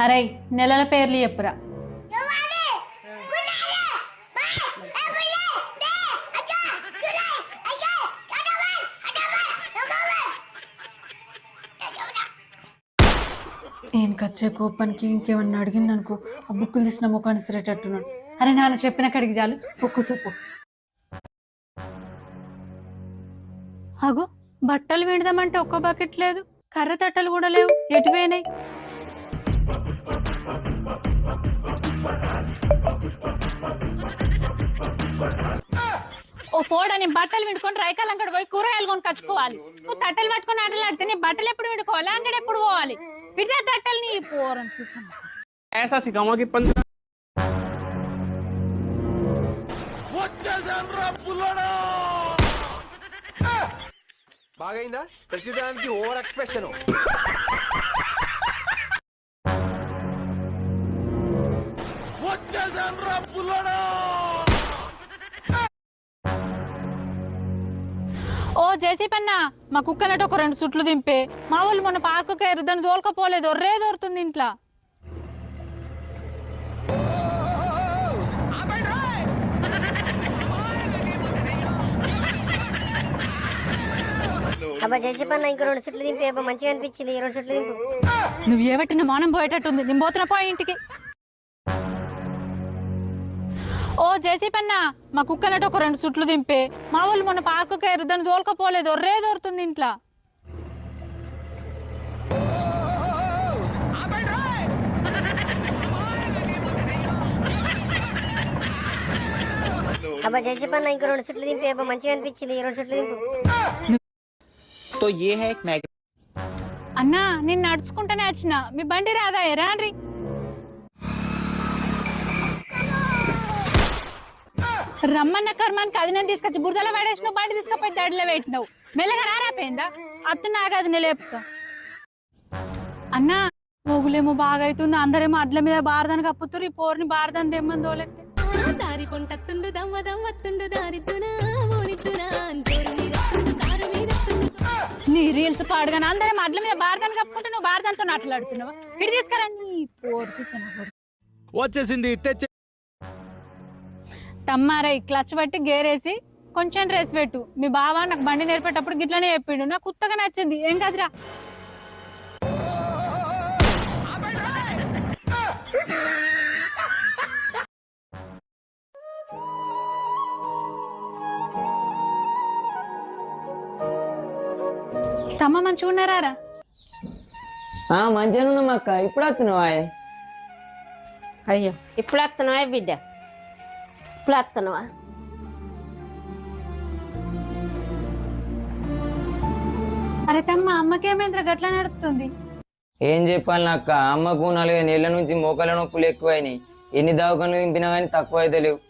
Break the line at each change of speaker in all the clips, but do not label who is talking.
అరే నెలల పేర్లు చెప్పురా. నేను కచ్చే కోపానికి ఇంకేమన్నా అడిగింది అనుకో, ఆ బుక్కులు తీసిన ముఖాన్ని సిరేటట్టున్నాడు. అరే నాన్న చెప్పిన కడిగి చాలు, ఒక్కు సొప్పు. అగో బట్టలు విడదామంటే ఒక్క బకెట్ లేదు, కర్ర తట్టలు కూడా లేవు, ఎటు పోయినాయి? ఓ పోడా, నేను బట్టలు విడుకొని రైకాలం అక్కడ పోయి కూరగాయలు కొని కచ్చుకోవాలి. నువ్వు తట్టలు పట్టుకొని ఆటలు ఆడితే నీ బట్టలు ఎప్పుడు విడుకోవాలి, అంగడి ఎప్పుడు పోవాలి? విడితే తట్టలు నీ పోరనిపిస్తుంది.
బాగైందా? ప్రతిదానికి ఓవర్ ఎక్స్ప్రెషన్.
ఓ జేసీపన్నా, మా కుక్కనట్టు ఒక 2 సుట్లు దింపే. మా వాళ్ళు మొన్న పార్కుకి దాన్ని దోలుకపోలేదు, ఒర్రే దోరుతుంది ఇంట్లో.
అబ్బా జేసీపన్నా, ఇంకో 2 చుట్లు దింపే. మంచిగా అనిపించింది, 2 చుట్లు దింపు.
నువ్వు ఏవట్టిన మౌనం పోయేటట్టుంది, నేను పోతున్నా పోయి ఇంటికి. ఓ జేసీపన్నా, మా కుక్కనట్టు ఒక 2 సుట్లు దింపే. మా వాళ్ళు మొన్న పార్కుకి దాన్ని దోలుకపోలేదు, ఒర్రే దోరుతుంది ఇంట్లో.
అబ్బా జేసీపన్నా, ఇంకో 2 చుట్లు దింపే. మంచిగా అనిపించింది, 2 చుట్లు దింపు.
అన్నా నేను నడుచుకుంటానే వచ్చిన, మీ బండి రాదా? రాండ్రి. రమ్మన్న కర్మానికి అది నేను తీసుకొచ్చి బురదలో పడేసినావు, బండి తీసుకపోయి దడిలో పెట్టినావు. మెల్లగా రారాపోయిందా? అత్తు నాగది నేను లేపుతా. అన్నా మొగులేమో బాగా అవుతుంది, అందరేమో అడ్ల మీద బారదానికి అప్పుతురు. ఈ పోరుని బారదాని తెమ్మని తోలెత్తే
దారి పొంటత్తుండు దమ్మ దమ్మత్తుండు దారిద్దునా ఓనిద్దునా
నీ రీల్స్ పాడుగానే అందరం అడ్ల మీద బారదాన్ని కప్పుకుంటే నువ్వు బారదాంతో మాట్లాడుతున్నావా? ఇటు తీసుకురండి
వచ్చేసింది.
తమ్మారై క్లచ్ బట్టి గేరేసి కొంచెం డ్రెస్ పెట్టు. మీ బావ నాకు బండి నేర్పేటప్పుడు గిట్లనే చెప్పిండు, నాకు కొత్తగా నచ్చింది. ఏం కాదురా. తమ్మ మంచిగా ఉన్నారా?
మంచిగా ఉన్నాం అక్క. ఇప్పుడు వస్తున్నావా?
అయ్యో ఇప్పుడు వస్తున్నావా బిడ్డ? ఇప్పుడు వస్తున్నావా?
అరే తమ్మ, అమ్మకేమేంద్ర గట్లా నడుపుతుంది?
ఏం చెప్పాలి అక్క, అమ్మకు 4 నెలల నుంచి మోకాల నొప్పులు ఎక్కువైనాయి. ఎన్ని దవాఖానలు దింపినా కానీ తక్కువ అయితే లేవు.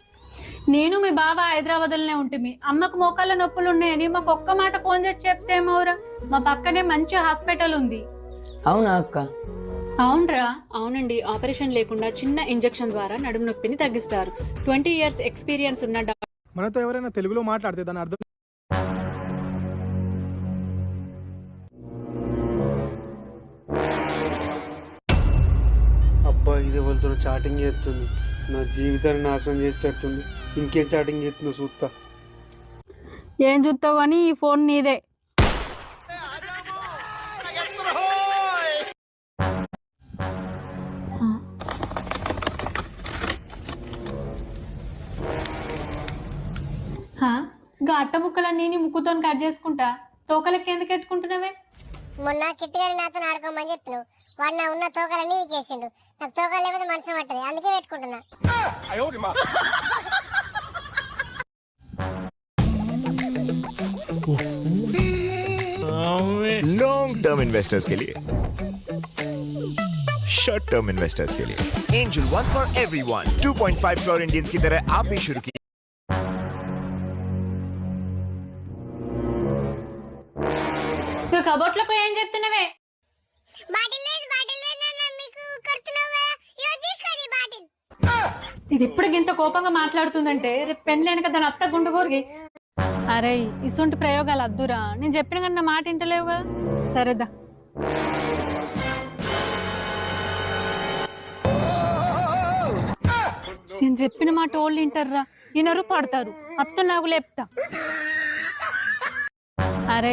నేను మీ బావ హైదరాబాద్లోనే ఉంటుంది. అమ్మకు మోకాళ్ళ నొప్పులు ఉన్నాయని మాకు ఒక్క మాట ఫోన్ చేసి చెప్తేమోరా. మా పక్కనే మంచి హాస్పిటల్ ఉంది.
అవునా అక్క?
అవునరా.
అవునండి, ఆపరేషన్ లేకుండా చిన్న ఇంజెక్షన్ ద్వారా నడుము నొప్పిని తగ్గిస్తారు. 20 years ఎక్స్పీరియన్స్ ఉన్న
మనతో ఎవరైనా తెలుగులో మాట్లాడితే దాని అర్థం.
అబ్బా, ఇది ఎవరితో చాటింగ్ చేస్తుంది, నా జీవితాన్ని నాశనం చేసేటట్టుంది. ఇంకేం చాటింగ్ చేస్తుందో చూస్తా.
ఏం చూస్తావు కానీ ఈ ఫోన్ నీదే. అట్ట ముక్కలన్నీ నీ ముక్కుతో కట్ చేసుకుంటా, తోకలకి ఎందుకు పెట్టుకుంటున్నావే?
మొన్న కిట్టుగారి నాతో ఆడుకోమని చెప్పినావు, వాడు నా ఉన్న తోకలన్నీ వీకేసిండు. నాకు తోకలు లేకపోతే మనసు పట్టదు, అందుకే పెట్టుకుంటున్నా.
लॉन्ग टर्म इन्वेस्टर्स के लिए, शॉर्ट टर्म इन्वेस्टर्स के लिए angel one for everyone 2.5 crore Indians की तरह आप भी शुरू कीजिए.
కబోట్లకు ఏం చెప్తున్నావే? ఇది ఇప్పుడు ఇంత కోపంగా మాట్లాడుతుందంటే రేపు పెళ్ళి లేని కదా అత్త గుండు కోరిగి. అరే ఇసుంటి ప్రయోగాలు అద్దురా, నేను చెప్పిన కన్నా మాట వింటలేవు కదా. సరేదా.
అబ్బా ఇది ఎవరితో చాటింగ్ చేస్తుంది, నా జీవితాన్ని నాశనం చేసేటట్టుంది. ఇంకేం చాటింగ్ చేస్తుందో చూస్తా.
అన్న మాట ఇంటలేవుగా. సరేదా.
2.5
నేను చెప్పిన మాట వాళ్ళు వింటారా వినరు పడతారు అత్తు నాకు లేపుతా అరే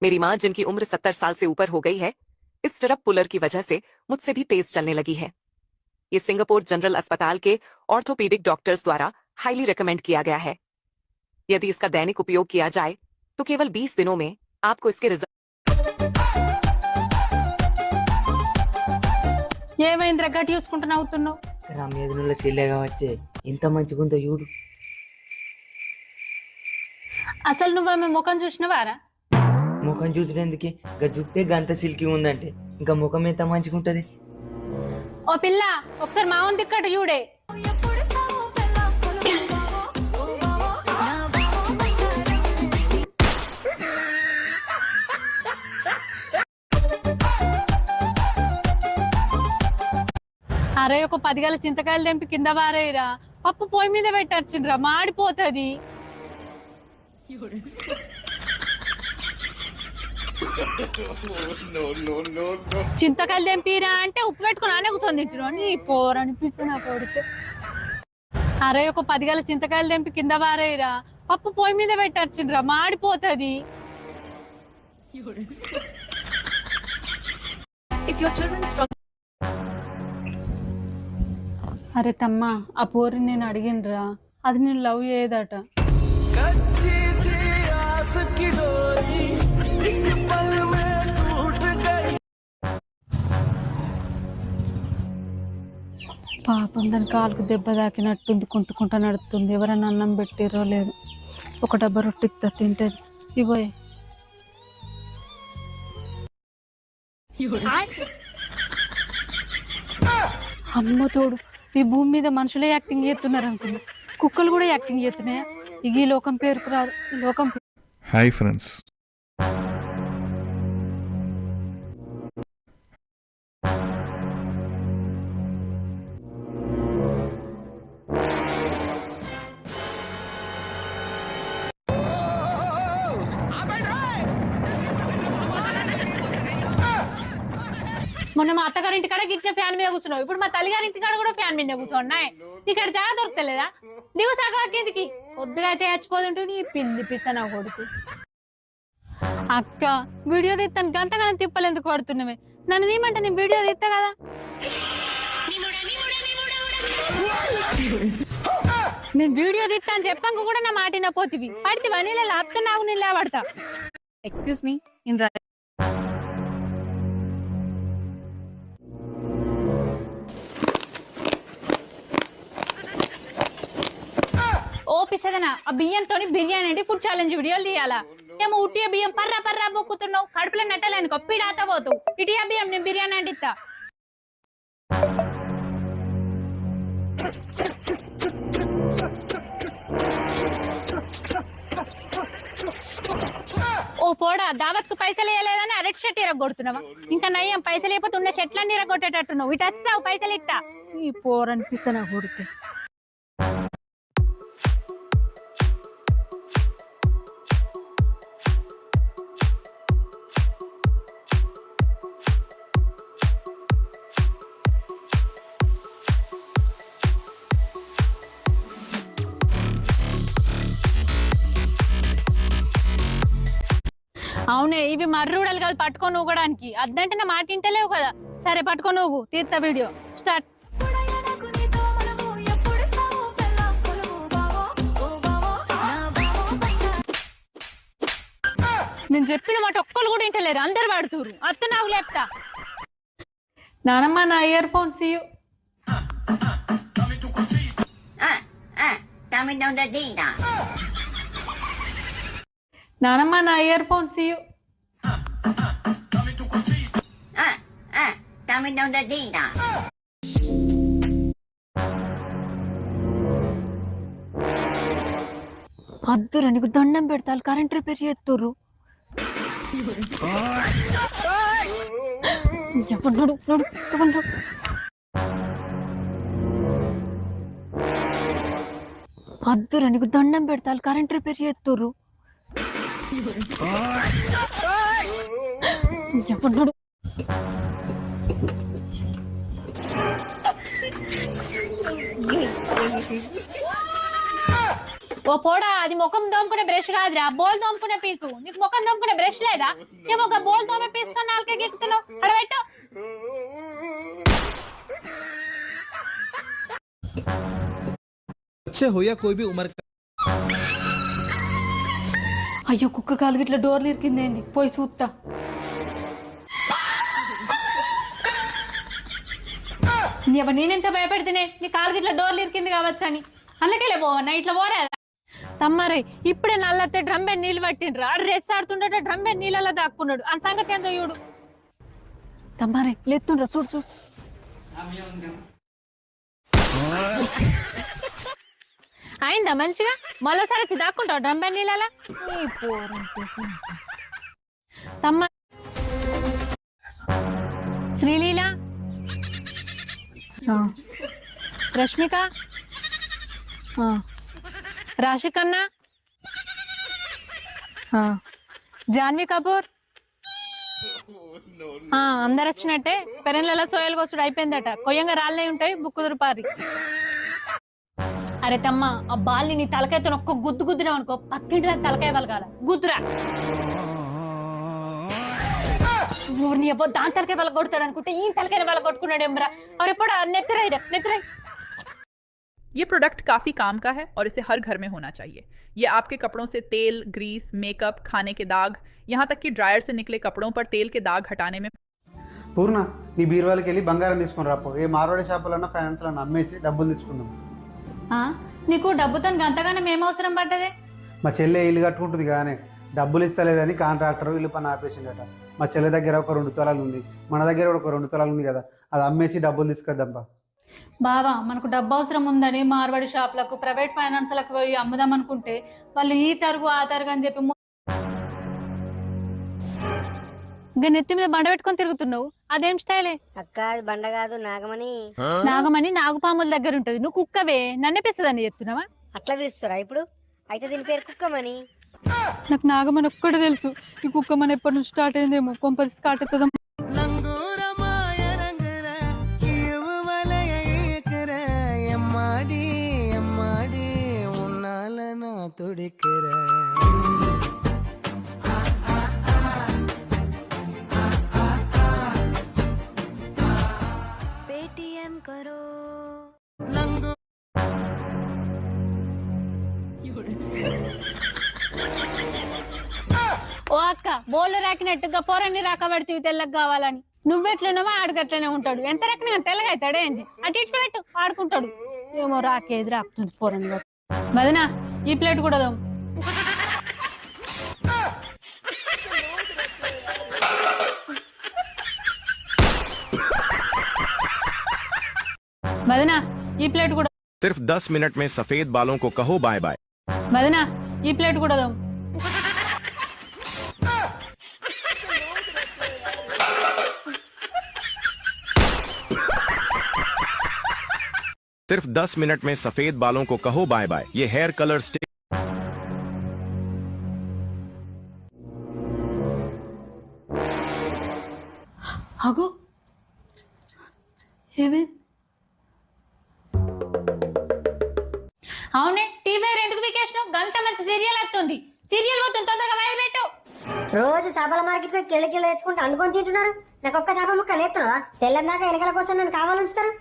मेरी माँ जिनकी उम्र 70 साल से ऊपर हो गई है इस स्टिरअप पुलर की वजह से मुझसे भी तेज चलने लगी है। ये सिंगापुर जनरल अस्पताल के ऑर्थोपेडिक डॉक्टर्स द्वारा हाईली रिकमेंड किया गया है। यदि इसका दैनिक उपयोग किया जाए तो केवल 20 दिनों में आपको इसके रिजल्ट।
ఏమైందిరా గట్టి చూసుకుంటూ నవ్వుతున్నావు
రమేదుల చెల్లెగా వచ్చే ఇంత మంచిగుందో చూడు.
అసలు నువ్వు ఆమె ముఖం చూసినవారా
ముఖం చూసినందుకే జుట్టే గంత సిల్కి ఉందంటే ఇంకా ముఖం ఎంత మంచిగుంటది.
ఓ పిల్ల ఒకసారి మా ఉంది ఇక్కడ చూడే అరే ఒక 10 గల చింతకాయలు తెంపి కింద పారేయరా పప్పు పొయ్యి మీద పెట్టర్చిండ్రా మాడిపోతుంది చింతకాయలు తెంపిరా అంటే ఉప్పు పెట్టుకుని ఆనే కూర్చొని తింటున్నావు అని పోరనిపిస్తుంది నాకు కొడితే అరే ఒక 10 గల చింతకాయలు తెంపి కింద పారేయరా పప్పు పొయ్యి మీద పెట్టర్చిండ్రా మాడిపోతుంది అరే తమ్మా ఆ పోరిని నేను అడిగినరా అది నేను లవ్ చేయదట పాపం దాని కాలుకు దెబ్బ తాకినట్టుంది కుంటుకుంటా నడుస్తుంది ఎవరైనా అన్నం పెట్టిరో లేదు ఒక డబ్బా రొట్టె తింటది ఇవ్వయ్ అమ్మ తోడు ఈ భూమి మీద మనుషులే యాక్టింగ్ చేస్తున్నారు అనుకున్నా కుక్కలు కూడా యాక్టింగ్ చేస్తున్నాయా ఇక ఈ లోకం పేరుకు రాదు ఈ లోకం
హాయ్ ఫ్రెండ్స్,
మొన్న మా అత్తగారింటి కాడ గిట్ల ఫ్యాన్ మీద కూర్చున్నావు ఇప్పుడు మా తల్లిగారింటి కాడ కూడా ఫ్యాన్ మీద కూర్చున్నాయి ఇక్కడ జాగా దొరకలేదా దిగు సగా కిందికి కొద్దిగా అయితే చచ్చిపోతుంటే నీ పిల్లి పిస్తా నా కొడుకు అక్క వీడియో తీస్తాను గంతగానం తిప్పలు ఎందుకు పడుతున్నావే నన్ను తీయమంటే నేను వీడియో తీస్తా కదా నేను వీడియో తీస్తా అని చెప్పంగా కూడా నా మాట నా పోతివి పడితే వనీలా లాప్తా నాకు నేను లేవడతా ఎక్స్క్యూజ్ మీ ఇన్ ఓపిసదనా ఆ బియ్యంతో బిర్యానీ అంటే ఫుడ్ ఛాలెంజ్ వీడియోలు తీయాలా ఏమో ఉట్టియ బియ్యం పర్రా పర్రా బొక్కుతున్నావు కడుపులో నెట్టలేను కొప్పిడాత పోతు ఇటియా బియ్యం నేను బిర్యానీ అంటిస్తా ఓ పోడా దావత్కు పైసలు వేయలేదని అరటి షర్ట్ ఇరగొడుతున్నావా ఇంకా నయ్యం పైసలు లేకపోతే ఉన్న షర్ట్లన్నీ ఇరగొట్టేటట్టున్నావు ఇటు వచ్చావు పైసలు ఇట్టా ఈ పోరనిపిస్తా కొడితే అవునే ఇవి మర్రుడలు కాదు పట్టుకొని ఊగడానికి అద్దంటే నా మాట ఇంటలేవు కదా సరే పట్టుకొని నువ్వు తీర్తా వీడియో స్టార్ట్ నేను చెప్పిన మాట ఒక్కరు కూడా ఇంటలేరు అందరు వాడుతురు అత్త నాకు లేపుతా నానమ్మ నా ఇయర్ ఫోన్స్ నానమ్మ నా ఇయర్ ఫోన్స్ అద్దురా నీకు దండం పెడతారు కరెంట్ రిపేర్ చేస్తుర్రు అద్దురా నీకు దండం పెడతారు కరెంట్ రిపేర్ చేస్తుర్రు ఓ పోడా, అది ముఖం దోముకునే బ్రష్ కాదురా, బోల్ దోముకునే పీసు. నీకు ముఖం దోముకునే బ్రష్ లేదా? ఏమో ఒక బోల్ దోమే పీసుకొని నాలుకే ఎక్కుతున్నావు. అడబెట్టు.
बच्चे हो या कोई भी उम्र का
అయ్యో, కుక్క కాలు గిట్ల డోర్లు ఇరికిందేంది? పోయి చూస్తా. నేనెంత భయపెడితేనే నీ కాలు గిట్ల డోర్లు ఇరికింది కావచ్చు అని. అందుకేలే పోవన్నా, ఇట్లా పోరా తమ్మరే. ఇప్పుడే నల్లతే డ్రమ్మే నీళ్ళు పట్టిండ్రు. ఆడు రెస్ ఆడుతుండట, డ్రమ్మే నీళ్ళలో దాక్కున్నాడు. అని సంగతి ఏందో చూడు. తమ్మరే లేతుండ్రా, చూడు చూడు. అయిందా మంచిగా? మళ్ళీసారి వచ్చి దాక్కుంటావు డ్రమ్మే నీళ్ళలా? తమ్మ శ్రీలీల, రష్మిక, రాశికన్నా, జాన్వీ కపూర్, అందరు వచ్చినట్టే. పెరన్లలో సోయలు కోసుడు అయిపోయిందట. కొయ్యంగా రాళ్ళే ఉంటాయి, బుక్కుదురు పారి. అరే తమ్మ, ఆ బాల్ని నీ తలకాయతో ఒక్క గుద్దు గుద్దురావు అనుకో, పక్కింటి తలకాయ పలకాల. గుద్దురా. ఊరిని ఎవ్వో దాని తలకాయ వాళ్ళ కొడతాడు అనుకుంటే ఈ తలకాయ వాళ్ళ కొట్టుకున్నాడు ఏమరా. और ఎప్పుడు నెత్తరాయి నెత్తరాయి.
ये प्रोडक्ट काफ़ी काम का है और इसे हर घर में होना चाहिए। ये आपके कपड़ों से तेल, ग्रीस, मेकअप, खाने के दाग, यहाँ तक कि ड्रायर से निकले कपड़ों पर तेल के दाग हटाने में।
పూర్ణ, నీ బీరువాలకి వెళ్ళి బంగారం తీసుకుని రాపో. ఏ మార్వాడి షాపులన్నా ఫైనాన్స్లన్నా అమ్మేసి డబ్బులు తీసుకుందాం.
నీకు డబ్బుతో గంతగానే మేము అవసరం పడ్డదే.
మా చెల్లె ఇల్లు కట్టుకుంటుంది కానీ డబ్బులు ఇస్తలేదని కాంట్రాక్టర్ ఇల్లు పని ఆపేసిందట. మా చెల్లె దగ్గర ఒక 2 తులాలు ఉంది, మన దగ్గర కూడా ఒక 2 తులాలు ఉంది కదా, అది అమ్మేసి డబ్బులు తీసుకొద్దాంపా.
బావా, మనకు డబ్బు అవసరం ఉందని మార్వాడి షాపులకు, ప్రైవేట్ ఫైనాన్స్లకు పోయి అమ్ముదాం అనుకుంటే వాళ్ళు ఈ తరుగు ఆ తరుగు అని చెప్పి ఇంకా నెత్తి మీద బండ పెట్టుకొని తిరుగుతున్నావు. అదేం స్టైలే
అక్క? అది బండ కాదు, నాగమణి.
నాగమణి నాగుపాముల దగ్గర ఉంటది. నువ్వు కుక్కవే, నన్నే పిస్తుందని చెప్తున్నావా?
అట్లా పిలుస్తారా ఇప్పుడు? అయితే దీని పేరు కుక్కమని.
నాకు నాగమని ఒక్కటే తెలుసు. ఈ కుక్క మన ఎప్పటి నుంచి స్టార్ట్ అయిందేమో, కొంపది స్టార్ట్ అవుతుందా?
पेटीएम करो।
ఓ అక్క, బోళ్ళు రాకినట్టుగా పోరన్ని రాకబడితే తెల్లగా కావాలని. నువ్వెట్లనవా ఆడగట్లనే ఉంటాడు. ఎంత రకన తెల్లగా అవుతాడే ఏంది? అటు ఇటు పెట్టు ఆడుకుంటాడు. ఏమో రాకేది రాకుతుంది పోరని. మదనా, ఈ ప్లేట్ కూడా దో. మదనా, ఈ ప్లేట్ కూడా.
सिर्फ 10 मिनट में सफेद बालों को कहो बाय बाय।
మదనా, ఈ ప్లేట్ కూడా దో.
सिर्फ 10 मिनट में सफेद बालों को कहो बाय बाय। ये हेयर कलर स्टिक।
అగో ఏమే? అవునే, టీవీ ఎందుకు వీకేసినావు? గంట మంచి సీరియల్ వస్తుంది. సీరియల్ పోతుంది, తొందరగా వైర్ పెట్టు.
రోజు చేపల మార్కెట్ పోయి కిళ్ళ తెచ్చుకుంటూ అనుకొని తింటున్నారు. నాకు ఒక్క చేప ముక్క నేస్తున్నావా? తెల్లందాకా ఎలకల కోసం నన్ను కావాలి ఉంచుతారు.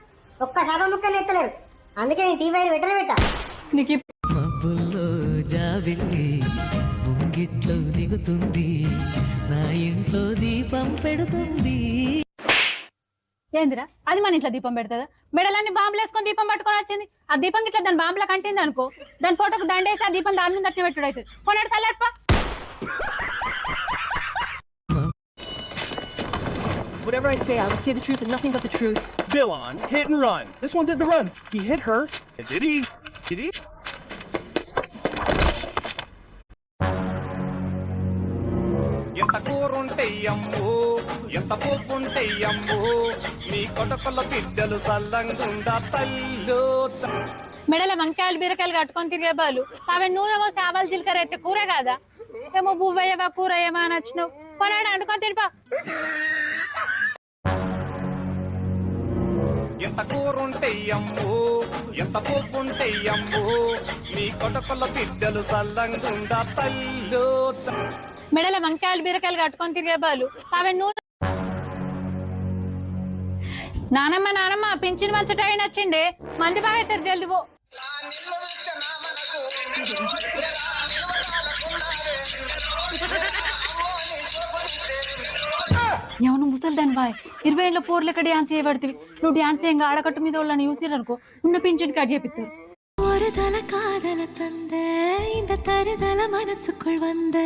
ఒక్క చేప ముక్క నేత్తలేరు. అందుకే నేను టీవీ పెట్టనే పెట్టా.
నీకు
ముంగిట్లో దిగుతుంది, నా ఇంట్లో దీపం పెడుతుంది.
ఏందిరా అది? మన ఇంట్లో దీపం పెడతా? మెడలన్నీ బాంబులు వేసుకొని దీపం పట్టుకొని వచ్చింది. ఆ దీపం ఇట్లా దాని బాంబులా కంటింది అనుకో, దాని ఫోటోకు దండేసి ఆ దీపం దాని మీద అట్లా పెట్టుడు అవుతుంది. కొన్నాడు సల్లప్ప.
Whatever I say, I will say the truth and nothing but the truth.
Bill on hit and run. This one did the run. He hit her. Did he? Did he?
ఎంత కూరుంటెయ్యమ్మో, ఎంత పోపుంటెయ్యమ్మో, నీ కొటకొల్ల బిడ్డలు సల్లంగుండా తల్లు.
మెడల వంకాయలు బీరకాయలు కట్టుకొని తిరిగే బాలు అవి నూనెమో సావాలు జీలకర్ర అయితే కూర కాదా? ఏమో బువ్వయ్యవా కూర ఏమా అని వచ్చినావు. కొనాడు అండుకొని తినిపా.
ఎంత ఎంత కూరుంటే అమ్మో ఎంత పోపుంటే అమ్మో మీ కొడుకుల బిడ్డలు సల్లంగుండా తల్లు
మెడల వంకాయలు బీరకాయలు కట్టుకొని తిరిగే బాలు అవి నువ్వు నానమ్మ పింఛన్ మంచి టైం వచ్చిండే మంది బాగా అవుతారు జల్ది పో. ఎవను ముసలి దాని బాయ్ 20 ఏళ్ళ పోర్లు ఎక్కడ డాన్స్ చేయబడుతుంది నువ్వు డాన్స్ ఏంగా ఆడకట్టు మీద వాళ్ళని యూసిరనుకో ఉన్న పింఛన్ కట్ చేపిస్తారు.
ஒருதல காதல தந்த இந்த தருதல மனசுக்குள் வந்த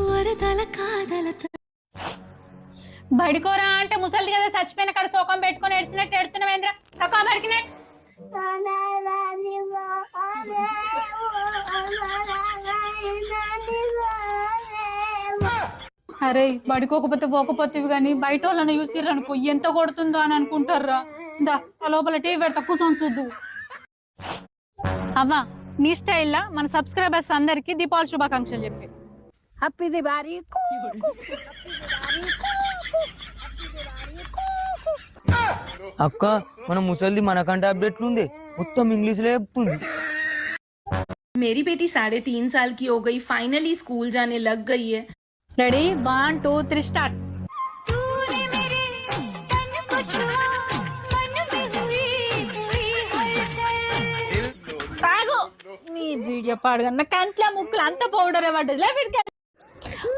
ஒருதல காதல
బడికోరా అంటే ముసలి కదా చచ్చిపోయిన కాడ శోకం పెట్టుకొని ఎడిచినట్టు ఎడుతున్నావేంద్ర సకా బడికినే అరే బడికోకపోతే పోకపోతేవి కానీ బయట వాళ్ళని చూసిర్రు అనుకో ఎంత కొడుతుందో అని అనుకుంటారా దా ఆ లోపల టీవీ పెడతా కూర్చొని చూద్దు. అవ్వా నీ స్టైల్లా మన సబ్స్క్రైబర్స్ అందరికి దీపావళి శుభాకాంక్షలు చెప్పి
Happy Diwali.
అక్క మన ముసలిది మనకంటే అప్డేట్లు ఉంది మొత్తం ఇంగ్లీష్ లో చెప్తుంది.
मेरी बेटी 3.5 साल की हो गई, फाइनली स्कूल जाने लग गई है.
Ready 1 2 3 start. నీ వీడియో పాడుగన్న కంట్ల ముక్కులు అంత పౌడర్ పడ్డది.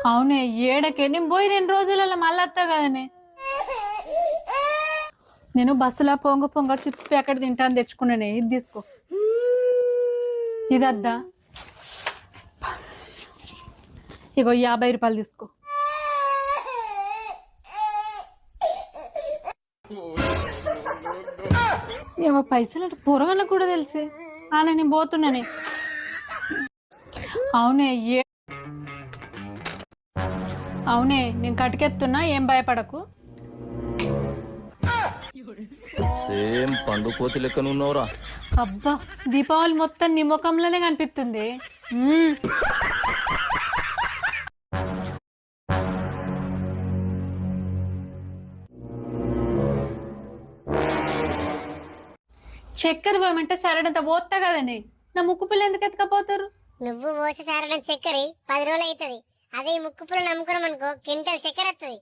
అవునే ఏడకే నేను పోయి 2 రోజులలో మళ్ళీ వస్తా కదనే. నేను బస్సులో పొంగ చిప్స్ ప్యాకెట్ తింటాను తెచ్చుకున్నానే ఇది తీసుకో. ఇదద్దా ఇగో 50 రూపాయలు తీసుకో. ఏమో పైసలు అంటే పొరగలకు కూడా తెలిసే అలా నేను పోతున్నానే. అవునే నేను కటికెత్తున్నా ఏం భయపడకు.
సేమ్ పండు కోతి లెక్కనున్నావురా.
అబ్బా దీపావళి మొత్తం నీ ముఖంలోనే కనిపిస్తుంది. చక్కెర పోయమంటే సరడంత పోతా కదని నా ముక్కు పిల్ల ఎందుకు ఎత్తుకపోతారు.
నువ్వు పోసే సారడం చక్కెర 10 రోజులు అవుతుంది. అదే ఈ ముక్కు పుల్ల నమ్ముకున్నాం అనుకో క్వింటల్ చక్కెర వస్తుంది.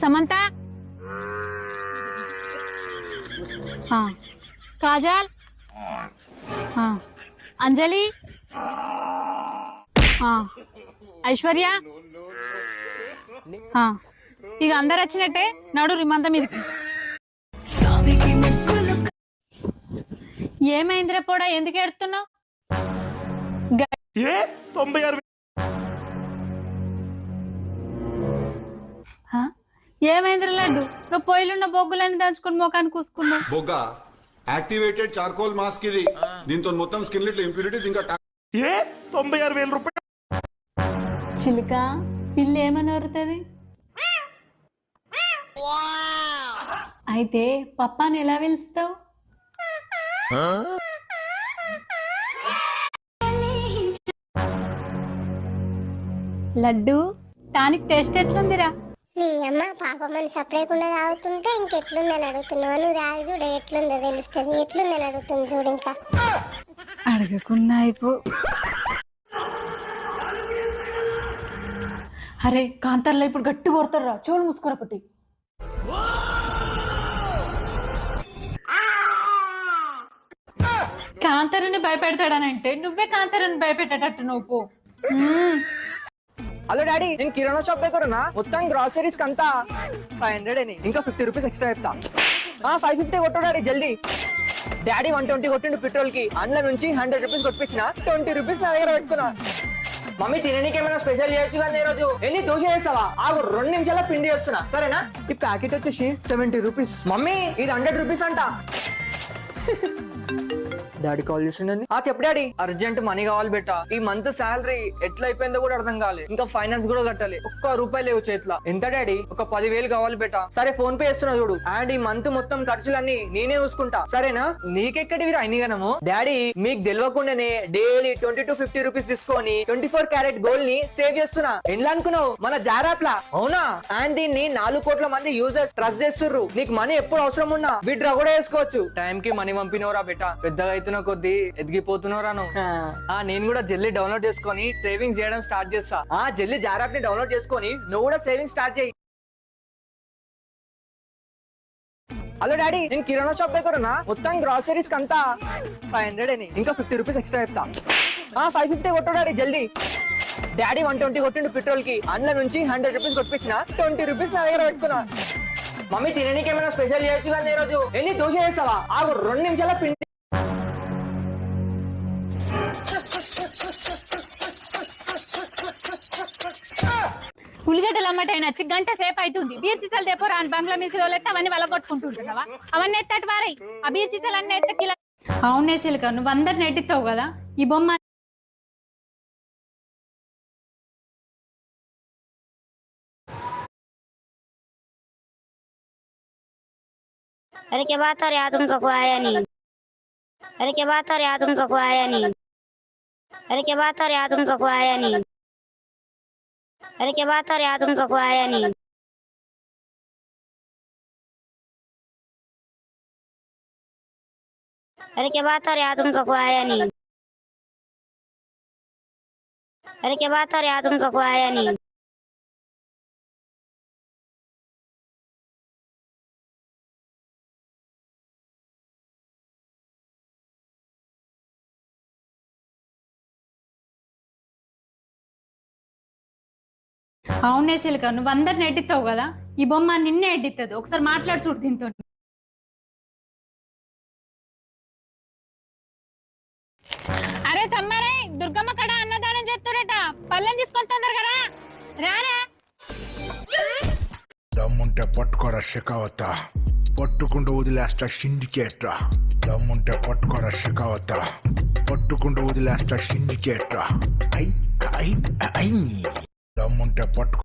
సమంత కాజల్ అంజలి ఐశ్వర్య ఇక అందరు వచ్చినట్టే నడు రిమంద మీదకి. ఏమైందిరా పోడా ఎందుకు ఎడుతున్నావు. ఏమైందిరా లడ్డు నువ్వు పొయ్యిలున్న బొగ్గులన్నీ దంచుకుని ముఖాన్ని కూసుకున్నావు.
బొగ్గ యాక్టివేటెడ్ చార్కోల్ మాస్క్ ఇది. దీంతో మొత్తం స్కిన్ లిట్ ఇంప్యూరిటీస్ ఇంకా
96,000 రూపాయలు.
చిలుక పిల్ల ఏమని అరుతుంది. అయితే పప్పాని ఎలా పిలుస్తావు. లడ్డు టానిక్ టేస్ట్ ఎట్లుందిరా.
నీ అమ్మ పాపమ్మని సపరేకుండా తాగుతుంటే ఇంకెట్లుందని అడుగుతున్నావు. నువ్వు తాగి చూడ ఎట్లుందో తెలుస్తుంది. ఎట్లుందని అడుగుతుంది చూడు. ఇంకా
అడగకుండా అయిపో. అరే కాంతార్లో ఇప్పుడు గట్టి కొడతారా చెవులు మూసుకోరపట్టి. కాంతారని భయపెడతాడనంటే నువ్వే కాంతారని భయపెట్టేటట్టు నువ్వు.
హలో డాడీ నేను కిరాణా షాప్ దగ్గర మొత్తం గ్రాసరీస్ అంతా 500 అని ఇంకా 50 రూపీస్ ఎక్స్ట్రా చెప్తా. 550 కొట్టు డాడీ జల్దీ. డాడీ 120 కొట్టిండు పెట్రోల్ కి. అందులో నుంచి 100 రూపీస్ కొట్టించిన 20 రూపీస్ నా దగ్గర పెట్టుకున్నా. మమ్మీ తిననీకి ఏమైనా స్పెషల్ చేయొచ్చు కానీ ఈ రోజు ఎన్ని దోశ చేస్తావా? ఆగు 2 నిమిషాల పిండి చేస్తున్నా సరేనా? ఈ ప్యాకెట్ వచ్చేసి 70 రూపీస్. మమ్మీ ఇది 100 రూపీస్ అంట. డాడీ కాల్ చేస్తుండీ. చెప్పు డాడీ. అర్జెంట్ మనీ కావాలి బెటా. ఈ మంత్ శాలరీ ఎట్లా అయిపోయిందో కూడా అర్థం కాలేదు. ఇంకా ఫైనాన్స్ కూడా కట్టాలి. ₹1 లేవు చేతిలో. ఎంత డాడీ? ఒక 10,000 కావాలి బెటా. సరే ఫోన్ పే చేస్తున్నా చూడు. అండ్ ఈ మంత్ మొత్తం ఖర్చులన్నీ నేనే చూసుకుంటా సరేనా? నీకెక్కడివి అయినగనము డాడీ. మీకు తెలియకుండానే డైలీ 20 to 50 రూపీస్ తీసుకొని 24 క్యారెట్ గోల్డ్ ని సేవ్ చేస్తున్నా. ఎట్లా అనుకున్నావు? మన జారాప్ లా. అవునా? అండ్ దీన్ని 4 కోట్ల మంది యూజర్స్ ట్రస్ట్ చేస్తుర్రు. నీకు మనీ ఎప్పుడు అవసరం ఉన్నా విత్డ్రా కూడా చేసుకోవచ్చు. టైం కి మనీ పంపినవరా బెటా. పెద్దగా కొద్ది ఎదిగిపోతున్నారా నువ్వు. నేను కూడా జల్లి డౌన్లోడ్ చేసుకొని సేవింగ్స్ చేయడం స్టార్ట్ చేస్తా. జల్లి జారాప్ ని డౌన్లోడ్ చేసుకొని నువ్వు కూడా సేవింగ్స్ స్టార్ట్ చేయి. హలో డాడీ, నేను కిరాణా షాప్ దగ్గర ఉన్నా. మొత్తం గ్రాసరీస్ కంతా 500 అని. ఇంకా 50 రూపీస్ ఎక్స్ట్రా చెప్తా. 550 కొట్టు డాడీ జల్దీ. డాడీ 120 కొట్టిండు పెట్రోల్ కి. అందులో నుంచి 100 రూపీస్ కొట్టించిన 20 రూపీస్ నా దగ్గర పెట్టుకున్నా. మమ్మీ తిననీకి ఏమైనా స్పెషల్ చేయొచ్చు కానీ ఈ రోజు ఎన్ని దోశ చేస్తావా? ఆగు 2 నిమిషాల పిండి.
ఉల్లిగడ్డలు అమ్మటైనా వచ్చి గంట సేపు అవుతుంది. బీర్ సీసాలు తెపోరా అని బంగ్లా మీద తోలెత్తే అవన్నీ వాళ్ళ కొట్టుకుంటుంటున్నావా? అవన్నీ ఎత్తటి వారాయి. ఆ బీర్ సీసాలు అన్నీ ఎత్తకిలా. అవునే సిల్క, నువ్వు అందరిని ఎట్టిస్తావు కదా ఈ బొమ్మ.
अरे क्या बात है यार, तुम तो को आया नहीं. अरे क्या बात है यार, तुम तो को आया नहीं. अरे क्या बात है यार, तुम तो को आया नहीं. अरे क्या बात है यार, तुम तो को आया नहीं. अरे क्या बात है यार, तुम तो को आया नहीं. अरे क्या बात है यार, तुम तो को आया नहीं.
అవునే సిల్క, నువ్వు అందరిని ఎట్టిస్తావు కదా ఈ బొమ్మ నిన్నే ఎట్టిస్తుంది. ఒకసారి మాట్లాడి చూడు దీంతో. అరే తమ్మరే, దుర్గమ్మ కడ అన్నదానం చేస్తురట. పళ్ళెం తీసుకొని తొందరగా రారా.
దమ్ముంటే పట్టుకోరా షికావత. పట్టుకుంటూ వదిలేస్తా సిండికేట్. దమ్ముంటే పట్టుకోరా షికావత. పట్టుకుంటూ వదిలేస్తా సిండికేట్. దమ్ముంటే పట్టుకో.